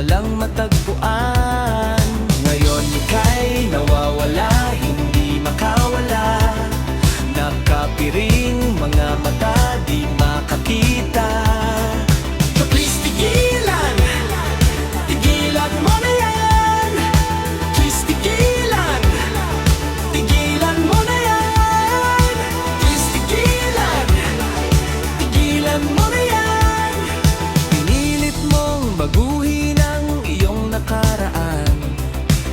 walang matagpuan. Ngayon ika'y nawawala, hindi makawala. Nakapiring mga mata, di makakita. So please tigilan, tigilan mo na yan. Please tigilan, tigilan mo na yan. Please tigilan, tigilan mo na yan. Pinilit mong baguhin ang iyong nakaraan.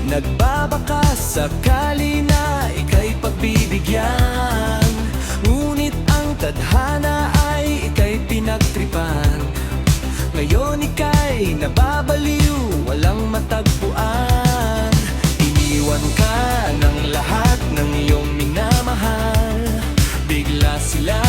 Nagbabaka sakali na ika'y pagbibigyan. Ngunit ang tadhana ay ika'y pinagtripan. Ngayon ika'y nababaliw, walang matagpuan. Iniwan ka ng lahat ng iyong minamahal. Bigla sila